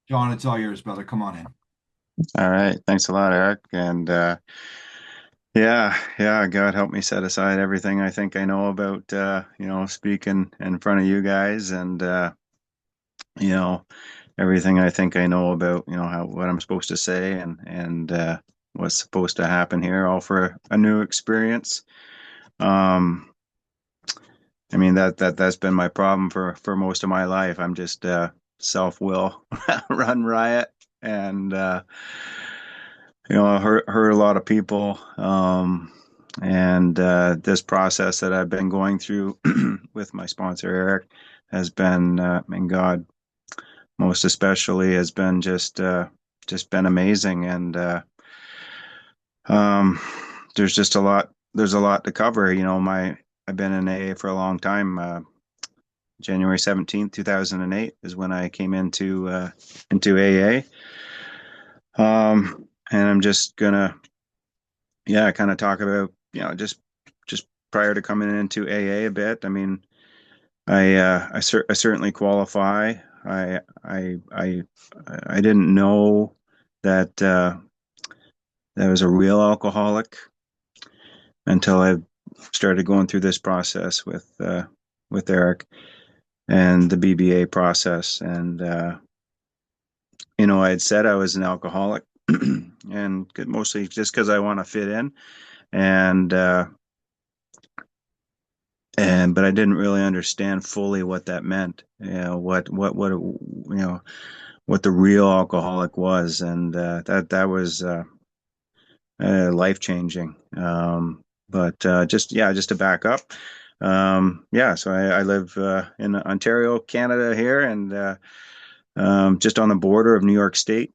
John, it's all yours, brother. Come on in. All right. Thanks a lot, Eric. And yeah, God help me set aside everything I think I know about speaking in front of you guys and you know, everything I think I know about, how what I'm supposed to say and what's supposed to happen here, all for a new experience. Um, I mean that's been my problem for most of my life. I'm just self-will run riot and I hurt a lot of people. And this process that I've been going through with my sponsor, Eric, has been, and God most especially, has been just been amazing. And um, there's just there's a lot to cover. I've been in AA for a long time. January 17th, 2008 is when I came into AA. And I'm just gonna yeah, kind of talk about, just prior to coming into AA a bit. I mean, I certainly qualify. I I I I didn't know that that I was a real alcoholic until I started going through this process with Eric and the BBA process. And I had said I was an alcoholic, and mostly just because I want to fit in. And but I didn't really understand fully what that meant. What the real alcoholic was, and that was life changing. But just to back up, so I live in Ontario, Canada here, and just on the border of New York State,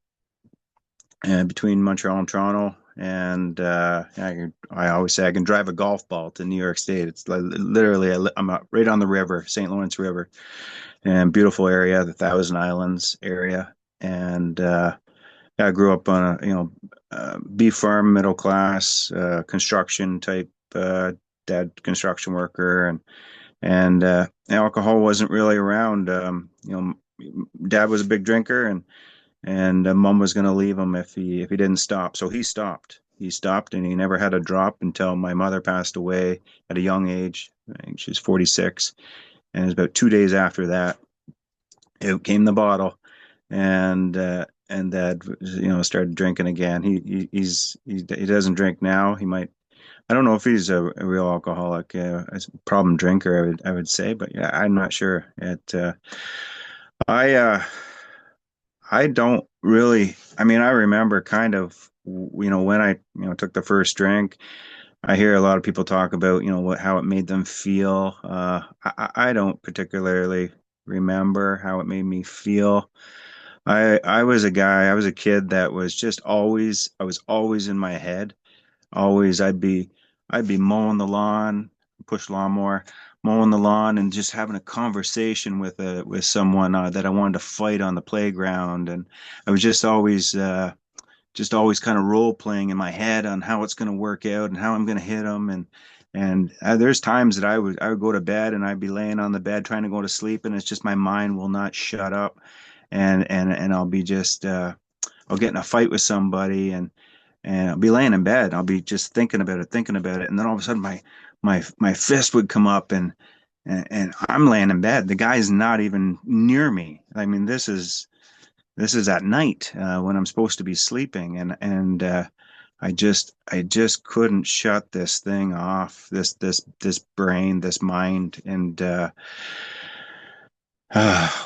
between Montreal and Toronto. And I always say I can drive a golf ball to New York State. It's like literally, I'm right on the river, St. Lawrence River, and beautiful area, the Thousand Islands area. And I grew up on a beef farm, middle class, construction type, dad construction worker, and alcohol wasn't really around. Dad was a big drinker, and mom was going to leave him if he didn't stop. So he stopped. He stopped, and he never had a drop until my mother passed away at a young age. I think she was 46, and it was about 2 days after that it came the bottle, and Dad, started drinking again. He doesn't drink now. He might. I don't know if he's a real alcoholic, a problem drinker. I would say, but yeah, I'm not sure. I I don't really. I mean, I remember kind of, when I, took the first drink. I hear a lot of people talk about, how it made them feel. I don't particularly remember how it made me feel. I was a kid that was just always, I was always in my head. Always, I'd be mowing the lawn, push lawnmower, mowing the lawn, and just having a conversation with someone that I wanted to fight on the playground. And I was just always kind of role playing in my head on how it's going to work out and how I'm going to hit them. And there's times that I would go to bed and I'd be laying on the bed trying to go to sleep, and it's just my mind will not shut up, and I'll be just I'll get in a fight with somebody, and I'll be laying in bed. I'll be just thinking about it, and then all of a sudden my fist would come up, and I'm laying in bed. The guy's not even near me. I mean, this is at night, when I'm supposed to be sleeping, and I just couldn't shut this thing off. This brain, this mind, and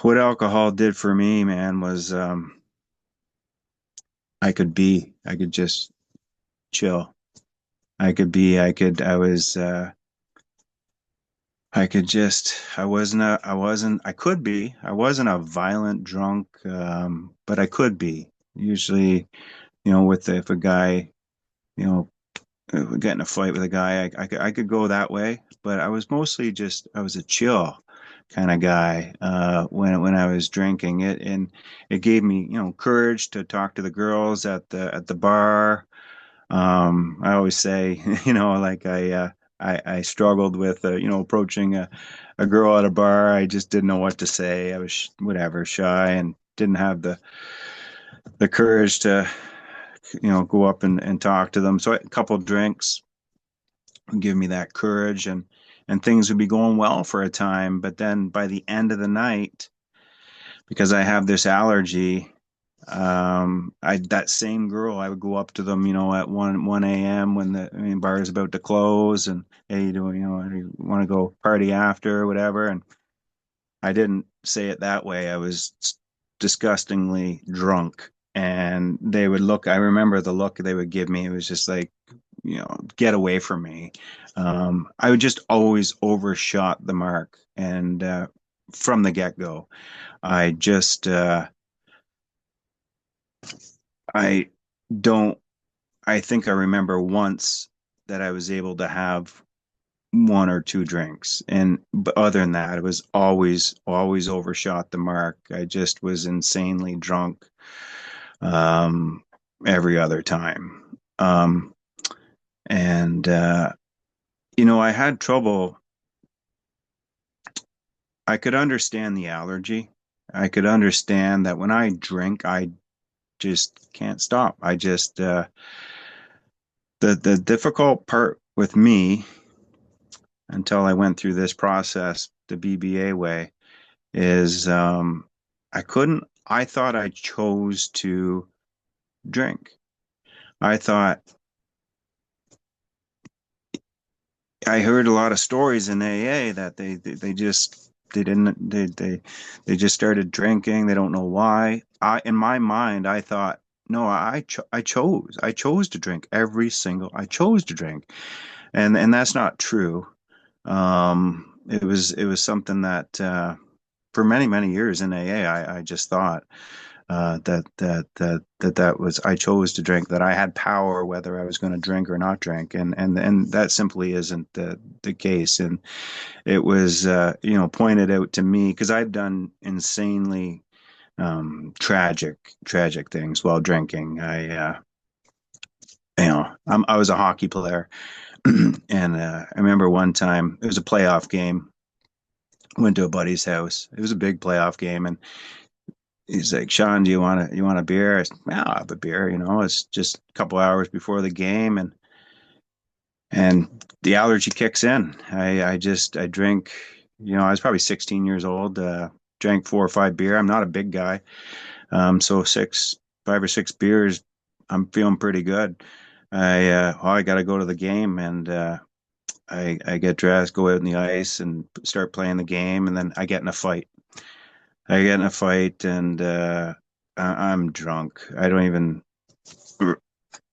what alcohol did for me, man, was I could just chill. I could be, I could, I was, I could just, I could be, I wasn't a violent drunk, but I could be. Usually, if a guy, you know, get in a fight with a guy, I could go that way, but I was a chill kind of guy, when I was drinking it, and it gave me, courage to talk to the girls at the bar. I always say, like I struggled with, approaching a girl at a bar. I just didn't know what to say. I was whatever, shy, and didn't have the courage to, go up and talk to them. So a couple drinks would give me that courage, and things would be going well for a time. But then by the end of the night, because I have this allergy, I that same girl, I would go up to them, at one a.m. when the bar is about to close, and hey, do you want to go party after or whatever? And I didn't say it that way. I was disgustingly drunk, and they would look. I remember the look they would give me. It was just like, get away from me. I would just always overshot the mark, and from the get go, I just I don't. I think I remember once that I was able to have one or two drinks, and but other than that, it was always overshot the mark. I just was insanely drunk um, every other time, and I had trouble. I could understand the allergy. I could understand that when I drink, I just can't stop. I just the difficult part with me until I went through this process the BBA way is I couldn't. I thought I chose to drink. I thought I heard a lot of stories in AA that they just they didn't they just started drinking. They don't know why. I in my mind I thought no, I chose to drink every single. I chose to drink, and that's not true. It was something that for many years in AA I just thought that was I chose to drink, that I had power whether I was going to drink or not drink, and that simply isn't the case. And it was pointed out to me because I've done insanely tragic things while drinking. I was a hockey player, and I remember one time it was a playoff game. Went to a buddy's house. It was a big playoff game, and he's like, Shawn, do you want a beer? I said, yeah, I'll have a beer. It's just a couple hours before the game, and the allergy kicks in. I drink. I was probably 16 years old. Drank 4 or 5 beer. I'm not a big guy, so 5 or 6 beers, I'm feeling pretty good. I got to go to the game, and I get dressed, go out in the ice, and start playing the game, and then I get in a fight. And I'm drunk. I don't even.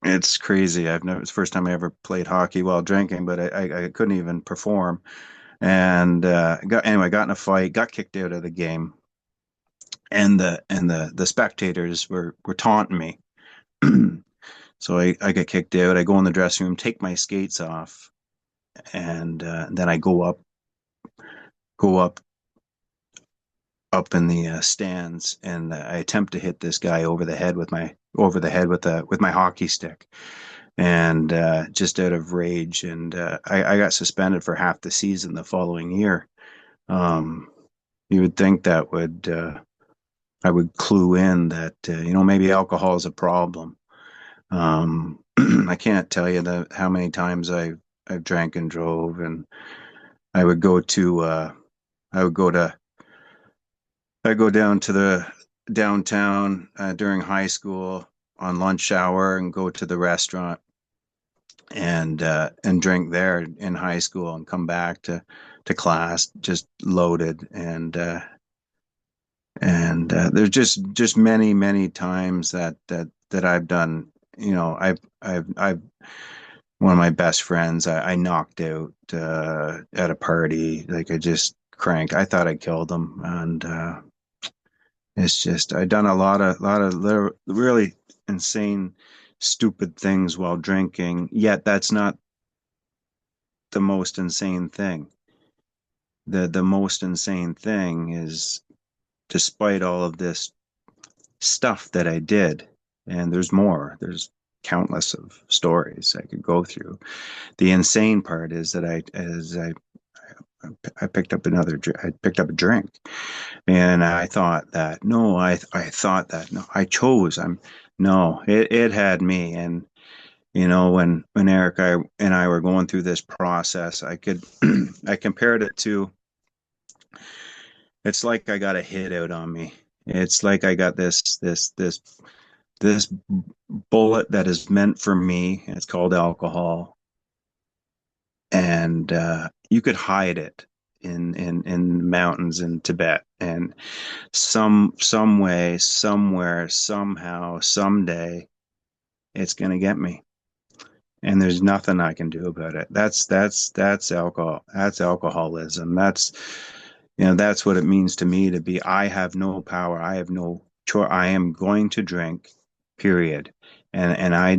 It's crazy. I've never. It's the first time I ever played hockey while drinking, but I couldn't even perform. And got in a fight, got kicked out of the game, and the spectators were taunting me. So I get kicked out. I go in the dressing room, take my skates off, and then I go up in the stands, and I attempt to hit this guy over the head with my hockey stick, and just out of rage, and I got suspended for half the season the following year. Um, you would think that would I would clue in that maybe alcohol is a problem. I can't tell you how many times I've drank and drove, and I would go to I would go to I go down to the downtown during high school on lunch hour and go to the restaurant and drink there in high school and come back to class just loaded, and there's just many times that I've done. I've one of my best friends I knocked out at a party. Like, I just cranked. I thought I killed him, and it's just I've done a lot of really insane, stupid things while drinking. Yet that's not the most insane thing. The most insane thing is, despite all of this stuff that I did, and there's more. There's countless of stories I could go through. The insane part is that I picked up I picked up a drink, and I thought that no, I thought that no, I chose. No, it had me, and when Eric and I were going through this process, I could I compared it to it's like I got a hit out on me. It's like I got this bullet that is meant for me. It's called alcohol, and you could hide it in mountains in Tibet, and some way, somewhere, somehow, someday, it's gonna get me, and there's nothing I can do about it. That's alcohol. That's alcoholism. That's what it means to me to be. I have no power. I have no choice. I am going to drink, period. And I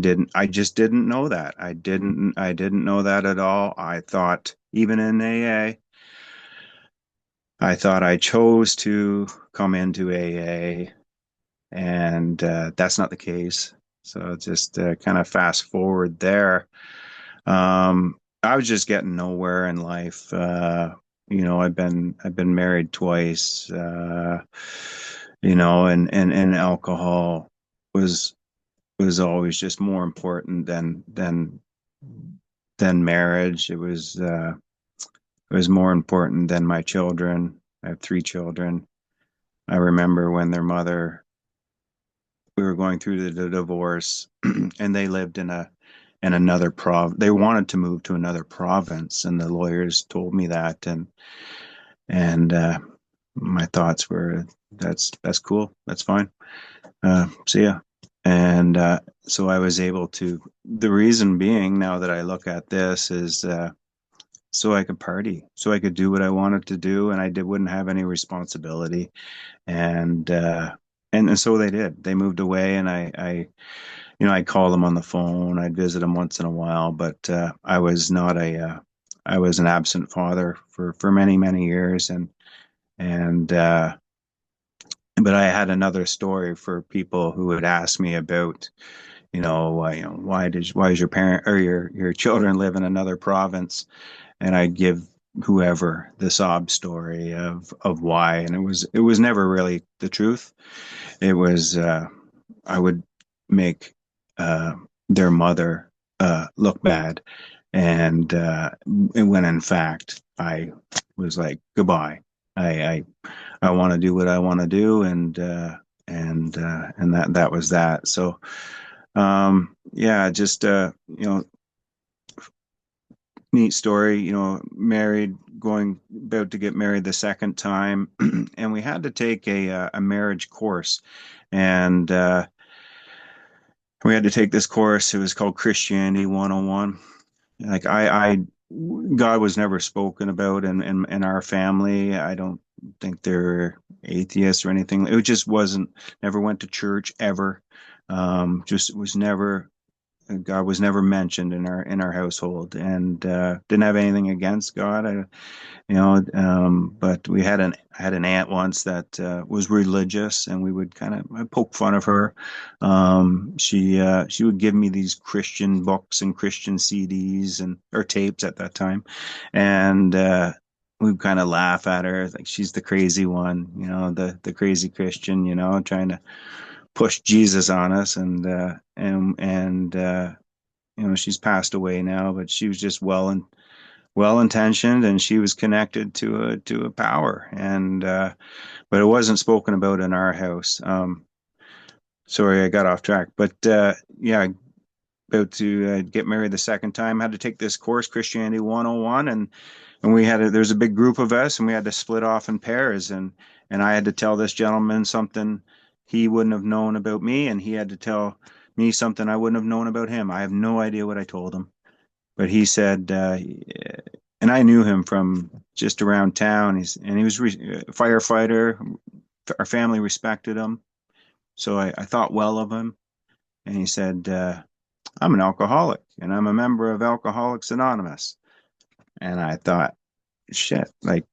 just didn't know that. I didn't know that at all. I thought even in AA, I thought I chose to come into AA, and that's not the case. So just kind of fast forward there. I was just getting nowhere in life. I've been married twice. And alcohol was was always just more important than marriage. It was more important than my children. I have three children. I remember when their mother, we were going through the divorce, and they lived in another they wanted to move to another province, and the lawyers told me that, and my thoughts were, that's cool, that's fine, see ya. And so I was able to, the reason being, now that I look at this, is so I could party, so I could do what I wanted to do, and wouldn't have any responsibility. And so they did. They moved away, and I'd call them on the phone. I'd visit them once in a while, but I was not I was an absent father for many, many years. And but I had another story for people who would ask me about, why is your parent or your children live in another province? And I'd give whoever the sob story of why. And it was never really the truth. It was, I would make uh, their mother look bad, and when in fact I was like, goodbye. I want to do what I want to do, and that was that. So yeah, just neat story. Married, going about to get married the second time, and we had to take a marriage course, and we had to take this course. It was called Christianity 101. Like God was never spoken about in our family. I don't think they're atheists or anything. It just wasn't. Never went to church ever. Just was never. God was never mentioned in our household, and didn't have anything against God. But I had an aunt once that was religious, and we would kind of poke fun of her. She would give me these Christian books and Christian CDs and or tapes at that time, and we'd kind of laugh at her like she's the crazy one, the crazy Christian, trying to push Jesus on us, and she's passed away now, but she was just well intentioned, and she was connected to a power, and but it wasn't spoken about in our house. Sorry, I got off track, but yeah, about to get married the second time, had to take this course, Christianity 101, and there's a big group of us, and we had to split off in pairs, and I had to tell this gentleman something he wouldn't have known about me, and he had to tell me something I wouldn't have known about him. I have no idea what I told him, but he said, and I knew him from just around town. He was a firefighter. Our family respected him, so I thought well of him. And he said, "I'm an alcoholic, and I'm a member of Alcoholics Anonymous." And I thought, shit, like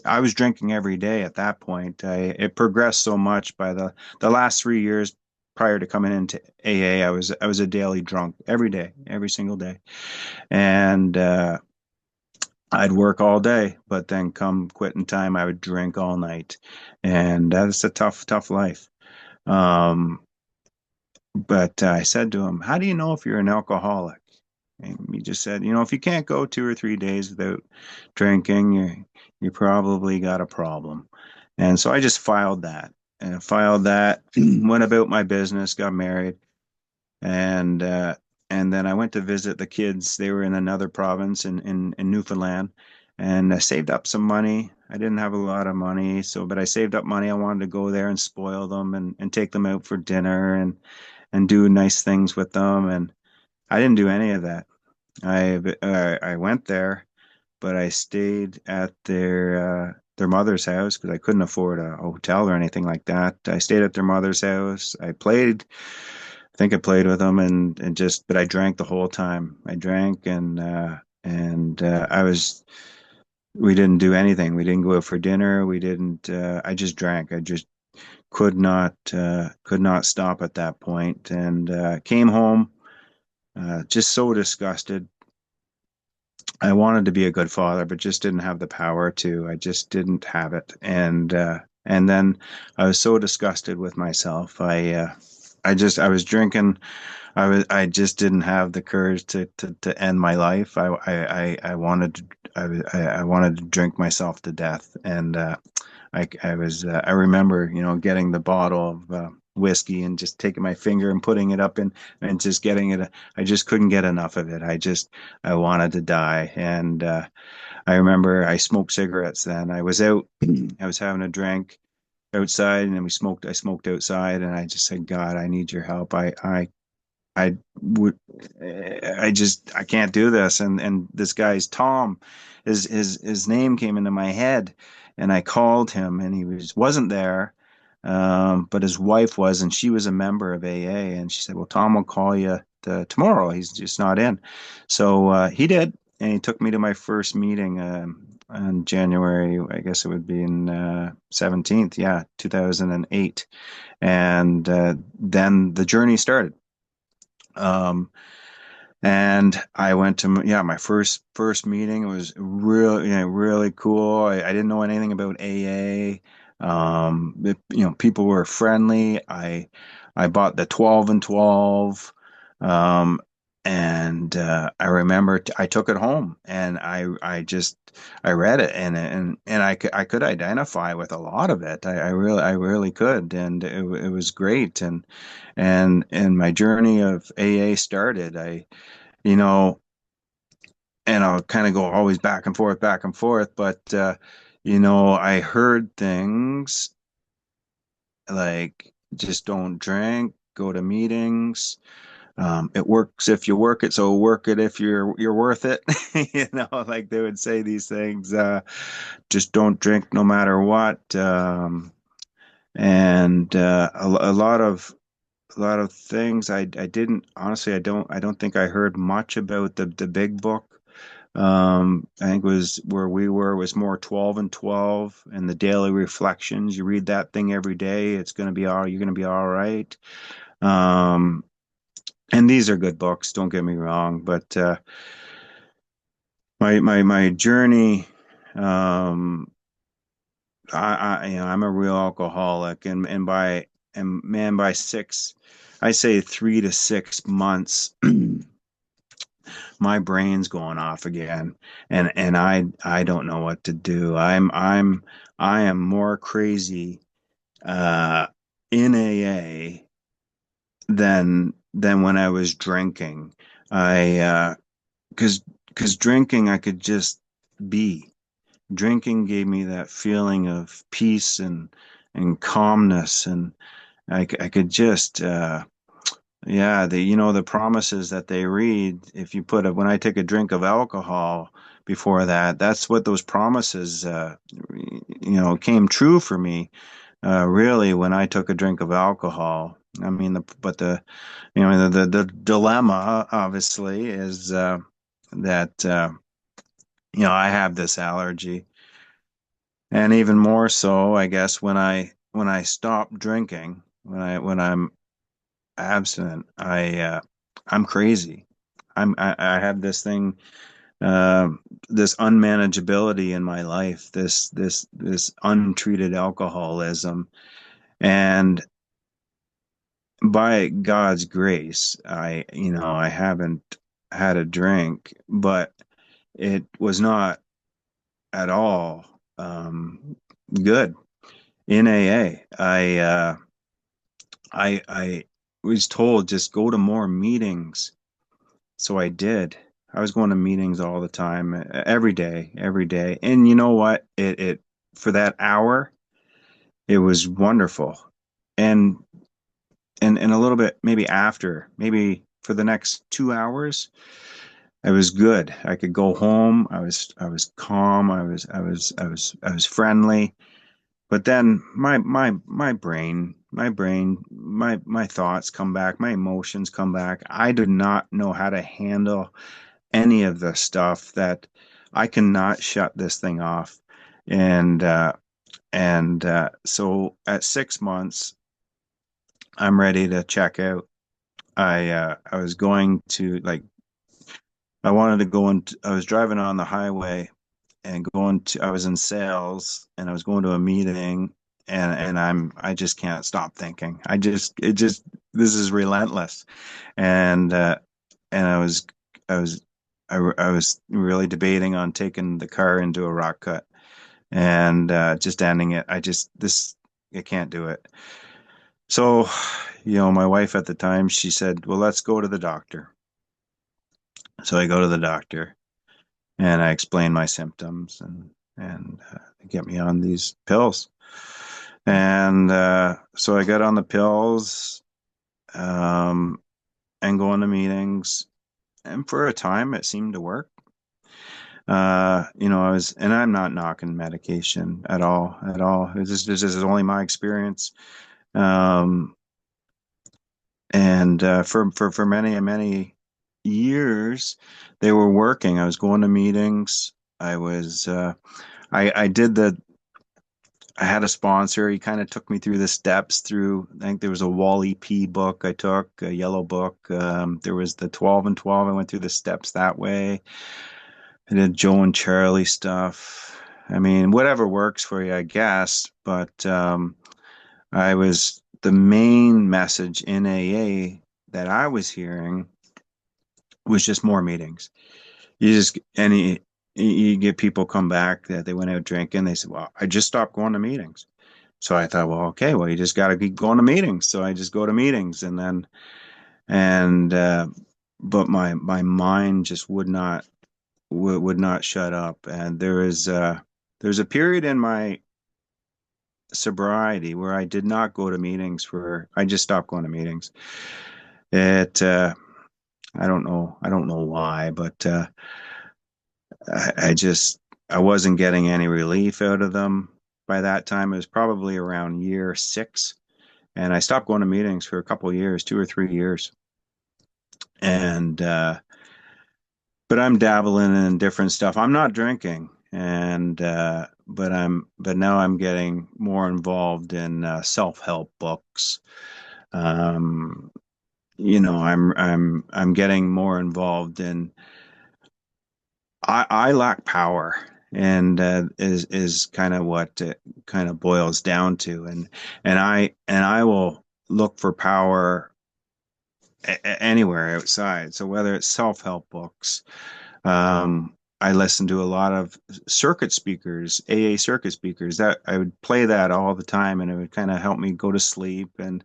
I was drinking every day at that point. It progressed so much by the last 3 years prior to coming into AA. I was a daily drunk every day, every single day, and I'd work all day, but then come quitting time, I would drink all night, and that's a tough life. Um, but I said to him, "How do you know if you're an alcoholic?" And he just said, "If you can't go 2 or 3 days without drinking, you probably got a problem." And so I just filed that and filed that, went about my business, got married, and uh, and then I went to visit the kids. They were in another province in Newfoundland, and I saved up some money. I didn't have a lot of money, but I saved up money. I wanted to go there and spoil them and take them out for dinner and do nice things with them. And I didn't do any of that. I went there, but I stayed at their mother's house because I couldn't afford a hotel or anything like that. I stayed at their mother's house. I think I played with them but I drank the whole time. I drank and we didn't do anything. We didn't go out for dinner. We didn't, I just drank. I just could not stop at that point and came home just so disgusted. I wanted to be a good father, but just didn't have the power to. I just didn't have it, and then I was so disgusted with myself. I was drinking. I just didn't have the courage to end my life. I wanted to. I wanted to drink myself to death, and I remember, getting the bottle of whiskey and just taking my finger and putting it up and just getting it. I just couldn't get enough of it. I wanted to die. And I remember I smoked cigarettes then. I was out, I was having a drink outside and then I smoked outside and I just said, God, I need your help. I would, I can't do this. And this guy's Tom, his name came into my head, and I called him, and wasn't there, but his wife was, and she was a member of AA, and she said, "Well, Tom will call you tomorrow. He's just not in." So he did, and he took me to my first meeting on January. I guess it would be in 17th, yeah, 2008, and then the journey started. Um, and I went to my first meeting. It was really cool. I didn't know anything about AA. People were friendly. I bought the 12 and 12. Um, and I remember I took it home and I read it and I could identify with a lot of it. I really could, and it was great. And my journey of AA started. You know, and I'll kind of go always back and forth, but I heard things like just don't drink, go to meetings. It works if you work it, so work it if you're worth it. Like they would say these things. Just don't drink no matter what. And a lot of things I didn't honestly I don't think I heard much about the big book. I think was where we were was more 12 and 12 and the daily reflections. You read that thing every day, you're gonna be all right. Um, and these are good books, don't get me wrong, but my journey, um, I'm a real alcoholic, and man, by I say 3 to 6 months, my brain's going off again, and I don't know what to do. I am more crazy uh, in AA than when I was drinking. I because drinking I could just be. Drinking gave me that feeling of peace and calmness, and I could just yeah, the promises that they read, if you when I take a drink of alcohol before that, that's what those promises, came true for me, really, when I took a drink of alcohol. I mean, the dilemma, obviously, is that, I have this allergy. And even more so, I guess, when I stop drinking, when I'm abstinent, I'm crazy. I have this thing. uh, this unmanageability in my life, this untreated alcoholism, and by God's grace, I haven't had a drink, but it was not at all good. In AA, I was told just go to more meetings. So I did. I was going to meetings all the time, every day. And you know what? It for that hour, it was wonderful. And and a little bit maybe after, maybe for the next 2 hours, it was good. I could go home. I was calm. I was friendly. But then my thoughts come back, my emotions come back. I did not know how to handle any of the stuff that I cannot shut this thing off. And so at 6 months, I'm ready to check out. I was going to like I wanted to go into I was driving on the highway and going to I was in sales and I was going to a meeting and I just can't stop thinking. This is relentless. And and I was I was really debating on taking the car into a rock cut and just ending it. I can't do it. So, my wife at the time, she said, "Well, let's go to the doctor." So I go to the doctor and I explain my symptoms and they get me on these pills. And so I got on the pills um, and going to meetings, and for a time it seemed to work. And I'm not knocking medication at all, at all. This is only my experience. Um, and for many and many years, they were working. I was going to meetings. I was, I did I had a sponsor. He kind of took me through the steps through, I think there was a Wally P book I took, a yellow book. There was the 12 and 12. I went through the steps that way. I did Joe and Charlie stuff. I mean, whatever works for you, I guess. But I was the main message in AA that I was hearing was just more meetings. You just any you get people come back that they went out drinking. They said, "Well, I just stopped going to meetings." So I thought, well, okay, well, you just got to keep going to meetings. So I just go to meetings, and then and but my mind just would not shut up. And there's a period in my sobriety where I did not go to meetings, where I just stopped going to meetings. It I don't know why, but I just I wasn't getting any relief out of them. By that time, it was probably around year 6, and I stopped going to meetings for a couple of years, 2 or 3 years. And but I'm dabbling in different stuff. I'm not drinking, and but now I'm getting more involved in self-help books. Um, I'm getting more involved in. I lack power, and is kind of what it kind of boils down to, and I will look for power anywhere outside. So whether it's self-help books, I listen to a lot of circuit speakers, AA circuit speakers. That I would play that all the time, and it would kind of help me go to sleep. And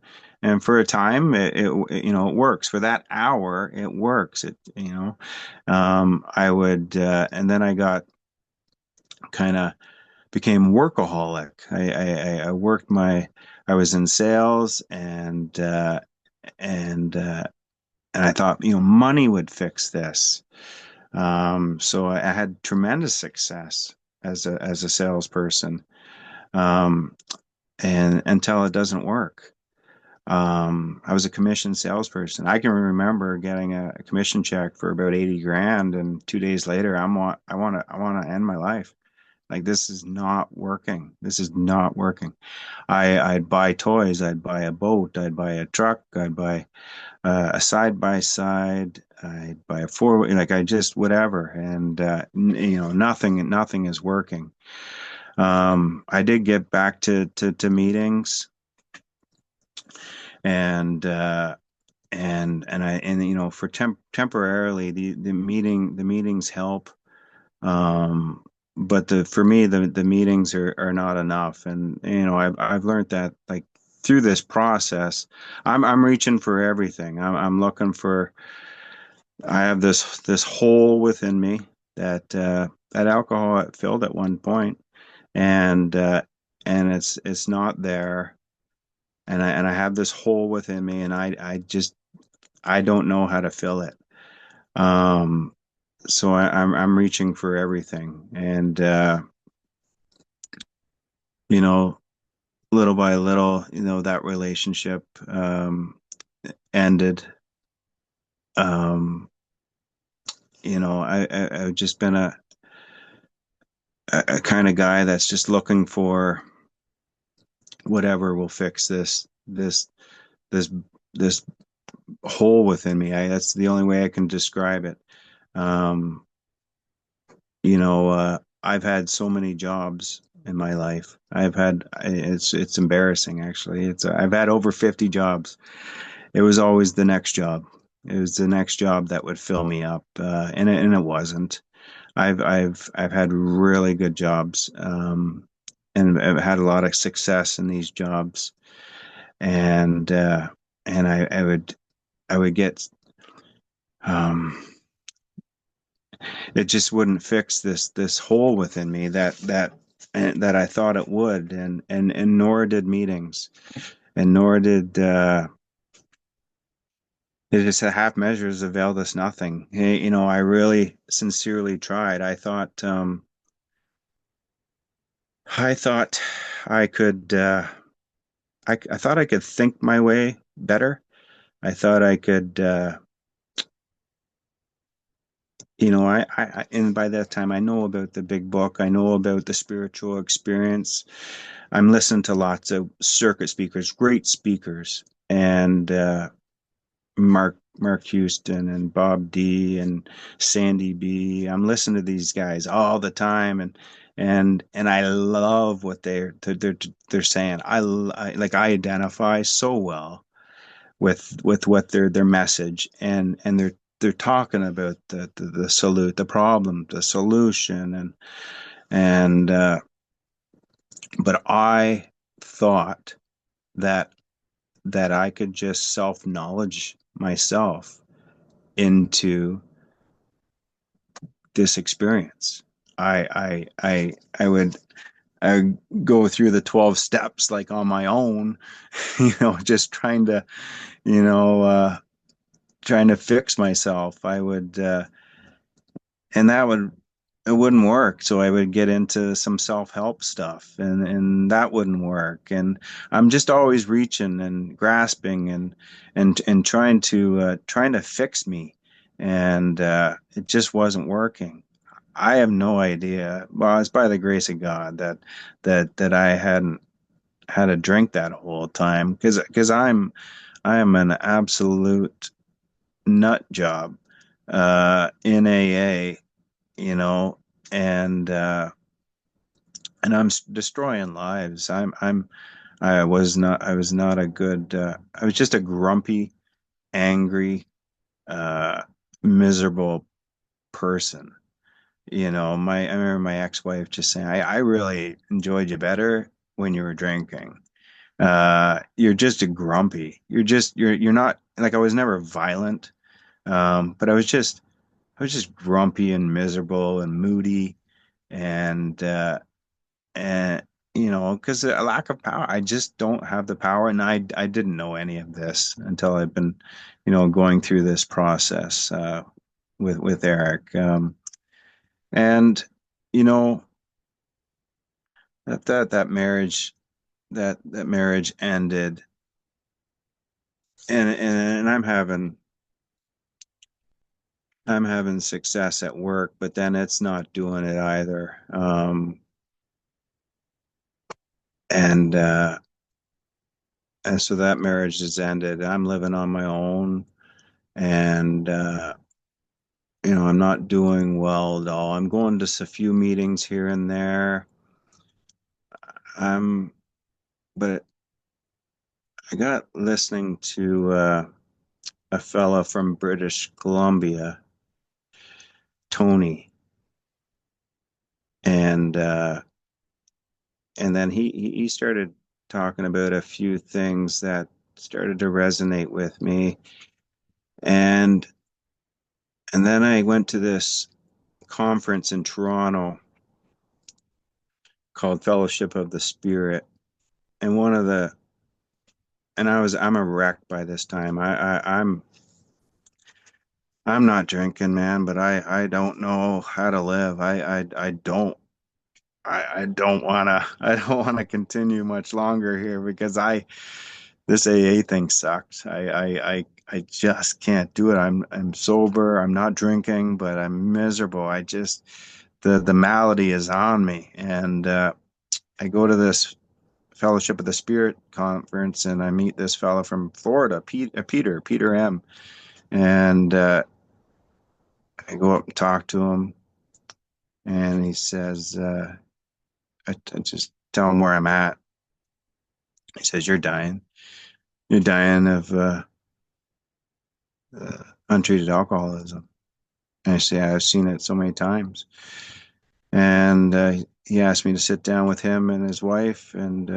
for a time, it works. For that hour, it works. I would, and then I got kind of became workaholic. I worked I was in sales and and I thought, money would fix this. So I had tremendous success as a salesperson, um, and until it doesn't work. I was a commission salesperson. I can remember getting a commission check for about 80 grand, and 2 days later, I want to end my life. Like this is not working. This is not working. I'd buy toys. I'd buy a boat. I'd buy a truck. I'd buy a side by side. I'd buy a four. Like I just whatever, and nothing is working. I did get back to meetings, and for temporarily the meetings help. Um, but the for me the meetings are not enough, and I've learned that like through this process, I'm reaching for everything. I'm looking for. I have this hole within me that alcohol had filled at one point, and it's not there, and I have this hole within me, and I don't know how to fill it. Um, so I'm reaching for everything, and you know, little by little, that relationship ended. Um, I've just been a kind of guy that's just looking for whatever will fix this this hole within me. That's the only way I can describe it. Um, I've had so many jobs in my life. It's embarrassing actually. I've had over 50 jobs. It was always the next job. It was the next job that would fill me up, and it wasn't. I've had really good jobs, and I've had a lot of success in these jobs, and I would get um, it just wouldn't fix this hole within me that I thought it would, and nor did meetings, and nor did it just half measures availed us nothing. I really sincerely tried. I thought I could I thought I could think my way better. I thought I could and by that time I know about the big book. I know about the spiritual experience. I'm listening to lots of circuit speakers, great speakers, and Mark Houston and Bob D and Sandy B. I'm listening to these guys all the time, and I love what they're saying. I identify so well with what their message, and they're talking about the problem, the solution, and but I thought that I could just self knowledge myself into this experience. I would go through the 12 steps like on my own, just you know, uh, trying to fix myself. And that would it wouldn't work. So I would get into some self-help stuff, and that wouldn't work. And I'm just always reaching and grasping and trying to fix me. And it just wasn't working. I have no idea. Well, it's by the grace of God that I hadn't had a drink that whole time, because I am an absolute nut job in AA, you know, and destroying lives. I was not a good. I was just a grumpy, angry, uh, miserable person. I remember my ex-wife just saying, I really enjoyed you better when you were drinking. You're just a grumpy. You're not like I was never violent, but I was just grumpy and miserable and moody, and and because a lack of power, I just don't have the power, and I didn't know any of this until I've been, going through this process with Eric, and you know that marriage that marriage ended, and I'm having success at work, but then it's not doing it either. and uh, and so that marriage has ended. I'm living on my own, and I'm not doing well at all. I'm going to a few meetings here and there. I'm, but I got listening to a fella from British Columbia, Tony, and and then he started talking about a few things that started to resonate with me, and and then I went to this conference in Toronto called Fellowship of the Spirit, and I'm a wreck by this time. I'm not drinking, man, but I don't know how to live. I don't wanna I don't wanna continue much longer here because I this AA thing sucks. I just can't do it. I'm sober. I'm not drinking, but I'm miserable. I just the malady is on me, and I go to this Fellowship of the Spirit conference, and I meet this fellow from Florida, Peter M. And I go up and talk to him, and he says, I just tell him where I'm at. He says, "You're dying. You're dying of untreated alcoholism." And I say, "I've seen it so many times." And he asked me to sit down with him and his wife, and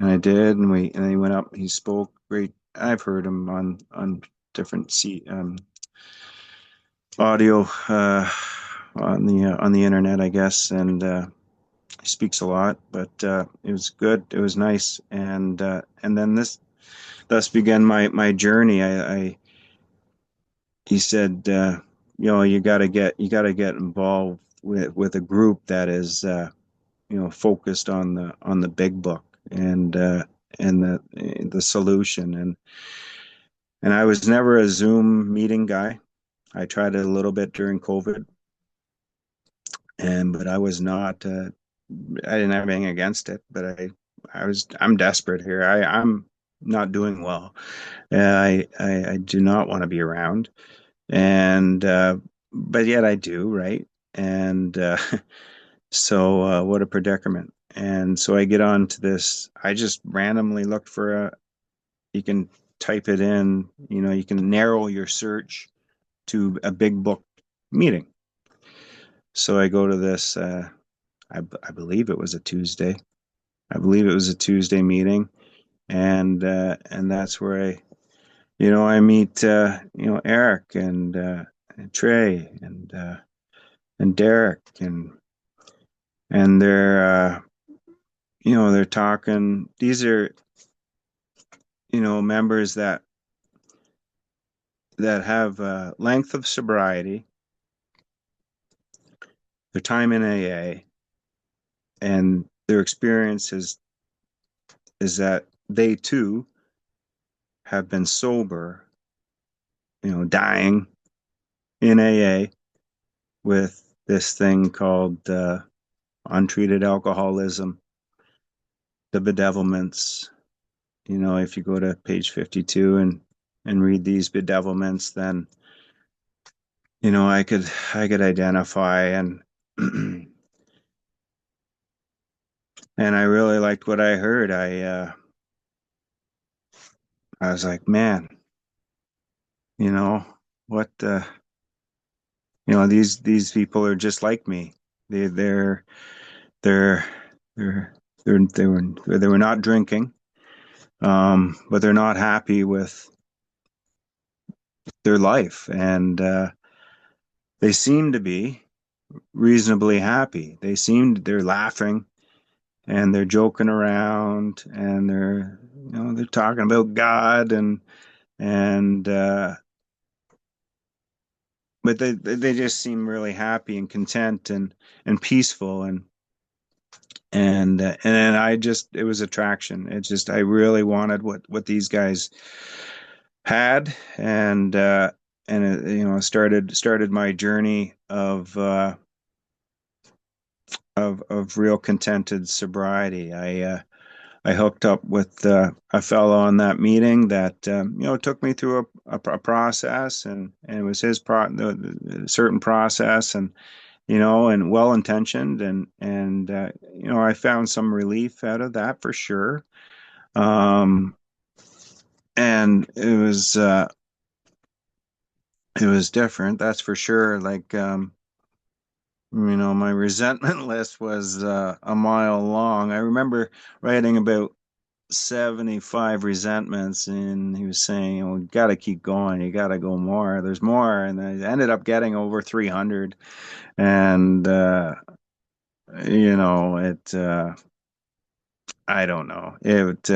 I did, and he went up. He spoke great. I've heard him on different audio on the internet, I guess, and he speaks a lot. But it was good. It was nice, and then this thus began my journey. I He said, you got to get involved with a group that is focused on the big book and the solution. And I was never a Zoom meeting guy. I tried it a little bit during COVID, and but I was not. I didn't have anything against it, but I'm desperate here. I'm not doing well. I do not want to be around, and but yet I do, right? And so what a predicament. And so I get on to this. I just randomly looked for a. You can type it in. You can narrow your search to a big book meeting. So I go to this. I believe it was a Tuesday. I believe it was a Tuesday meeting, and that's where I meet Eric and Trey and Derek and they're talking. These are members that have length of sobriety, their time in AA, and their experience is that they too have been sober, dying in AA with this thing called untreated alcoholism, the bedevilments. If you go to page 52 and read these bedevilments, then I could identify and and I really liked what I heard. I was like, man, you know what these people are just like me. They they're they're they were not drinking, but they're not happy with their life, and they seem to be reasonably happy. They're laughing and they're joking around and they're talking about God and but they just seem really happy and content and peaceful and then it was attraction. It's just I really wanted what these guys had and it, started my journey of of real contented sobriety. I hooked up with a fellow on that meeting that took me through a process, and it was his the certain process, and well intentioned, and I found some relief out of that for sure. Um, and it was different, that's for sure. Like my resentment list was a mile long. I remember writing about 75 resentments, and he was saying, you got to keep going, you got to go more, there's more. And I ended up getting over 300. And it I don't know, it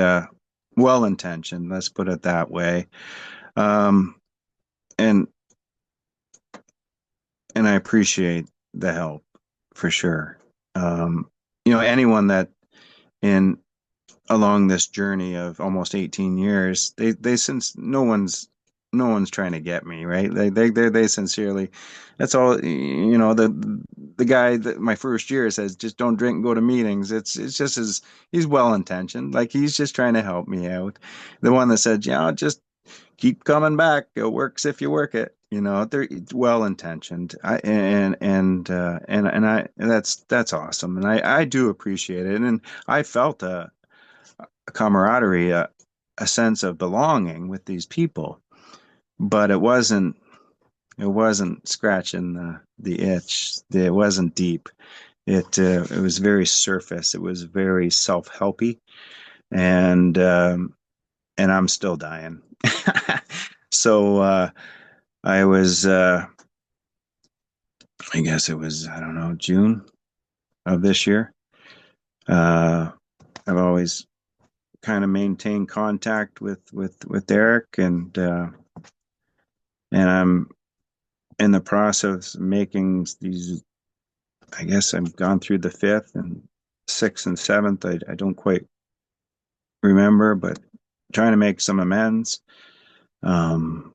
well intentioned, let's put it that way. um and I appreciate the help for sure. Anyone that in along this journey of almost 18 years, they since no one's trying to get me, right? They sincerely, that's all. The guy that my first year says, just don't drink and go to meetings. It's just as he's well intentioned, like he's just trying to help me out. The one that said, just keep coming back, it works if you work it. They're well intentioned. That's awesome, and I do appreciate it. And I felt a camaraderie, a sense of belonging with these people, but it wasn't scratching the itch. It wasn't deep. It was very surface. It was very self-helpy, and I'm still dying. So I was, I guess it was, I don't know, June of this year. Uh, I've always kind of maintained contact with Eric, and I'm in the process of making these. I guess I've gone through the fifth and sixth and seventh. I don't quite remember, but trying to make some amends. Um,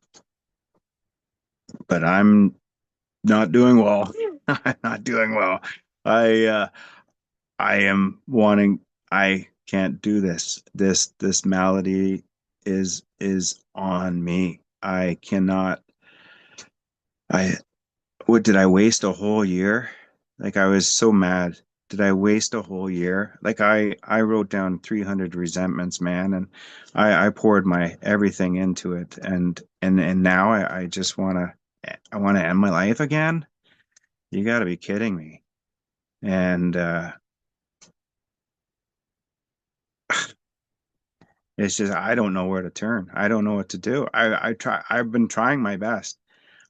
but I'm not doing well. I'm not doing well. I uh, I am wanting. I can't do this. This malady is on me. I cannot. I What did I waste a whole year? Like, I was so mad. Did I waste a whole year? Like, I wrote down 300 resentments, man, and I poured my everything into it, and now I just want to end my life again. You got to be kidding me. And it's just, I don't know where to turn. I don't know what to do. I've been trying my best.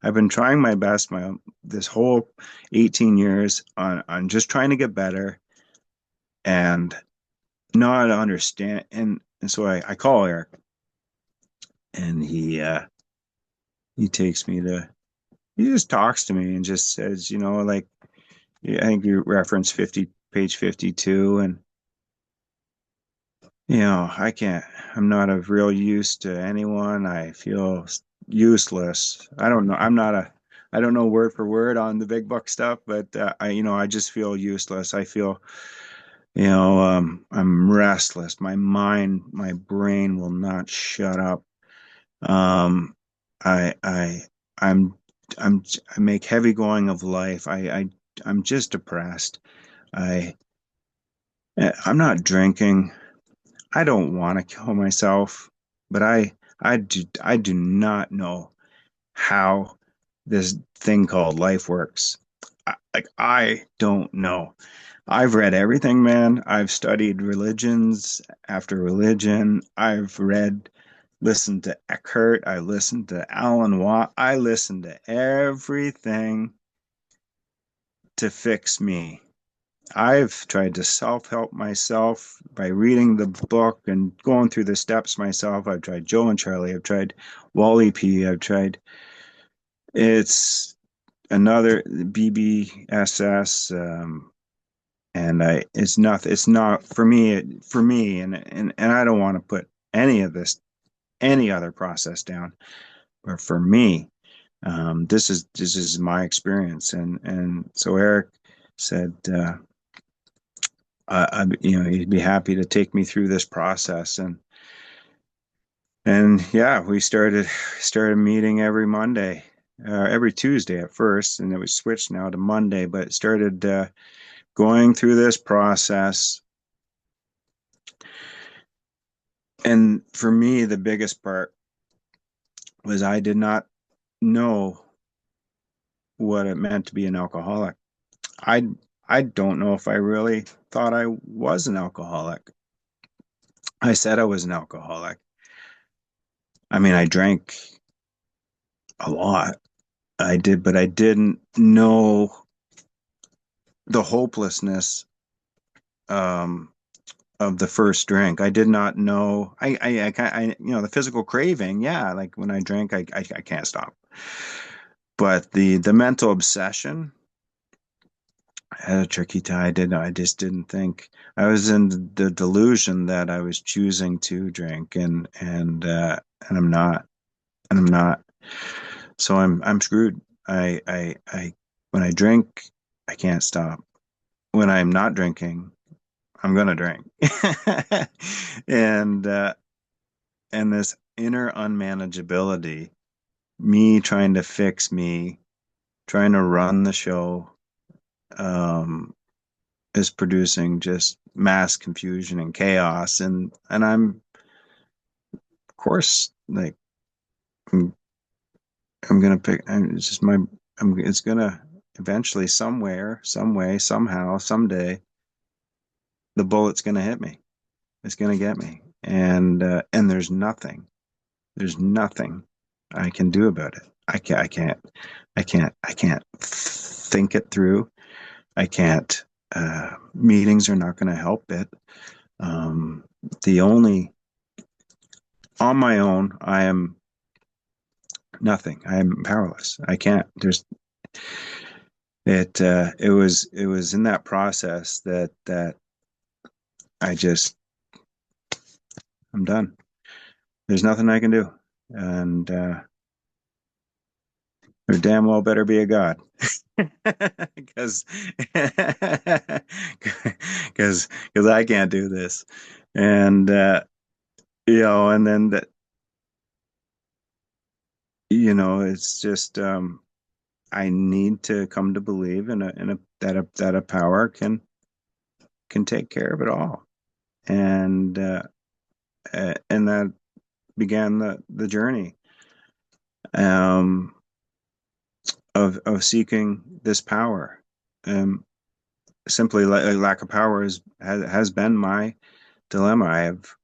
I've been trying my best this whole 18 years on just trying to get better and not understand. And so I call Eric, and he takes me to he just talks to me and just says, like, I think you referenced page 52. And I can't, I'm not of real use to anyone. I feel useless. I don't know. I don't know word for word on the big book stuff, but I just feel useless. I feel, I'm restless. My mind, my brain will not shut up. Um, I, I, I'm, I make heavy going of life. I'm just depressed. I, I'm not drinking. I don't want to kill myself, but I do not know how this thing called life works. I don't know. I've read everything, man. I've studied religions after religion. Listened to Eckhart. I listened to Alan Watt. I listened to everything to fix me. I've tried to self-help myself by reading the book and going through the steps myself. I've tried Joe and Charlie. I've tried Wally P. I've tried, it's another BBSS, it's not for me, and I don't want to put any other process down. But for me, this is my experience. And so Eric said, he'd be happy to take me through this process. And yeah, we started meeting every Monday, every Tuesday at first, and it was switched now to Monday. But it started going through this process. And for me, the biggest part was I did not know what it meant to be an alcoholic. I I don't know if I really thought I was an alcoholic. I said I was an alcoholic. I mean, I drank a lot. I did, but I didn't know the hopelessness um, of the first drink. I did not know. The physical craving. Yeah, like when I drink, I can't stop. But the mental obsession, I had a tricky time. I just didn't think. I was in the delusion that I was choosing to drink, and I'm not, and I'm not. So I'm screwed. I when I drink, I can't stop. When I'm not drinking, I'm gonna drink. and and this inner unmanageability, me trying to fix me, trying to run the show, um, is producing just mass confusion and chaos. And I'm, of course, like I'm, I'm gonna pick. It's just my. It's gonna eventually, somewhere, some way, somehow, someday, the bullet's gonna hit me. It's gonna get me. And there's nothing I can do about it. I can't think it through. I can't. Meetings are not going to help it. Um, the only On my own, I am nothing. I am powerless. I can't. There's it. It was in that process that I just I'm done. There's nothing I can do, and there damn well better be a God, because because I can't do this, and and then that it's just I need to come to believe in a that a power can take care of it all, and and that began the journey um, of seeking this power. Um, Simply, lack of power has been my dilemma. I have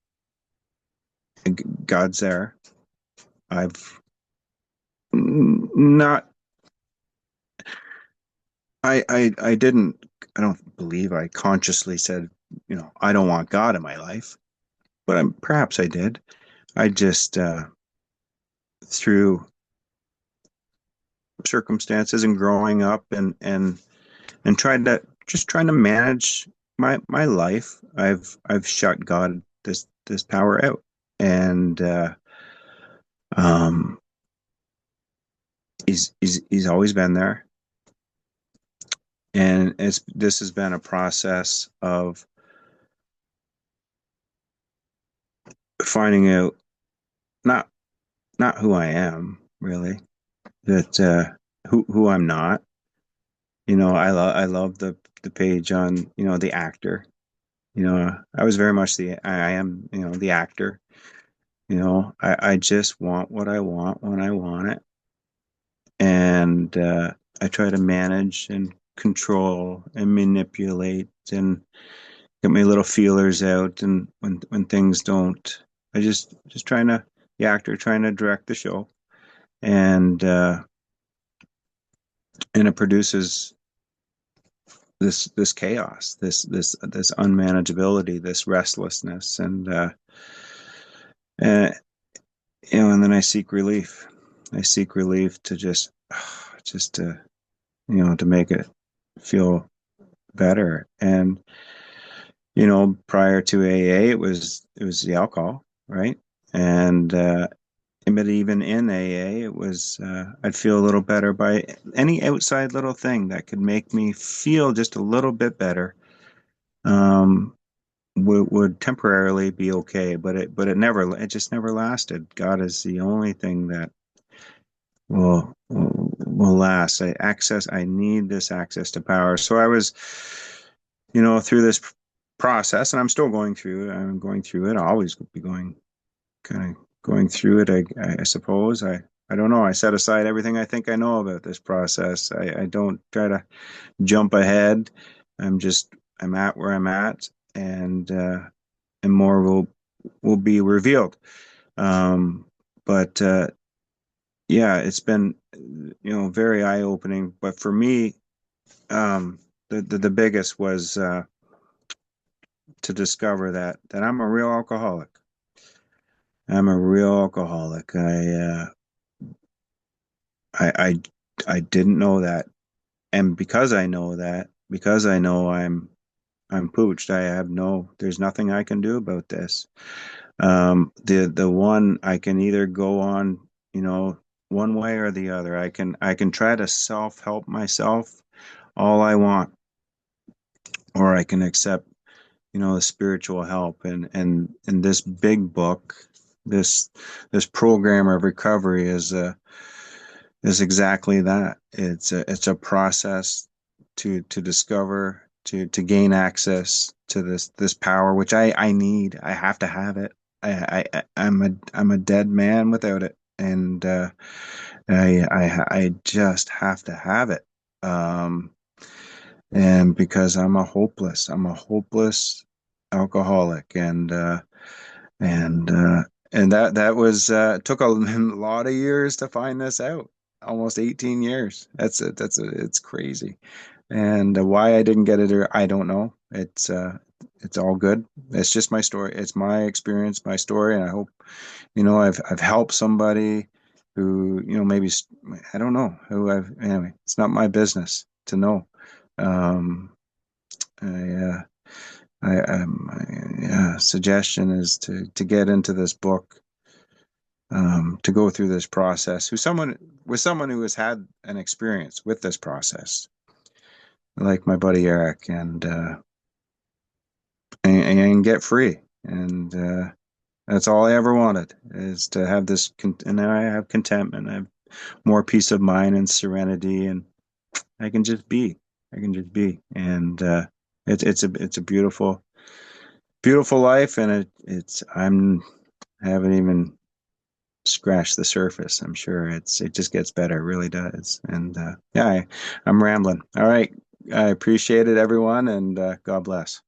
God's there. I've not. I didn't. I don't believe I consciously said, I don't want God in my life, but perhaps I did. I just through circumstances and growing up and trying to manage my life. I've shut God this power out, and um, he's always been there, and it's this has been a process of finding out not not who I am really, that who I'm not. I love the page on the actor. I was very much I am the actor. I just want what I want when I want it. And I try to manage and control and manipulate and get my little feelers out. And when things don't, I just trying to, the actor trying to direct the show. And, and it produces this chaos, this unmanageability, this restlessness. And, and then I seek relief. I seek relief to just to, to make it feel better. And, prior to AA, it was the alcohol, right? And, but even in AA, it was, I'd feel a little better by any outside little thing that could make me feel just a little bit better. um, would temporarily be okay, but it just never lasted. God is the only thing that will last. I need this access to power. So I was, through this process, and I'm still going through it. I'm going through it. I'll always be kind of going through it. I suppose. I don't know. I set aside everything I think I know about this process. I don't try to jump ahead. I'm just I'm at where I'm at, and more will be revealed. Um, but yeah, it's been very eye opening. But for me, the biggest was to discover that I'm a real alcoholic. I'm a real alcoholic. I I didn't know that, and because I know I'm pooched. I have no. There's nothing I can do about this. The one I can either go on, one way or the other. I can try to self help myself all I want, or I can accept, the spiritual help. And this big book, this this program of recovery is exactly that. It's a process to discover, to gain access to this power, which I need. I have to have it. I'm a dead man without it, and I just have to have it. Um, and because I'm a hopeless alcoholic, and and that was took a lot of years to find this out. Almost 18 years. It's crazy. And why I didn't get it, or I don't know. It's all good. It's just my story. It's my experience, my story, and I hope I've helped somebody who maybe I don't know who I've. Anyway, it's not my business to know. Um, I, uh, yeah, suggestion is to get into this book, to go through this process. With someone who has had an experience with this process, like my buddy Eric, and get free. And that's all I ever wanted, is to have this. And now I have contentment. I have more peace of mind and serenity, and I can just be. I can just be, and it's a beautiful life, and it's I haven't even scratched the surface. I'm sure it just gets better. It really does. And yeah, I'm rambling. All right, I appreciate it, everyone, and God bless.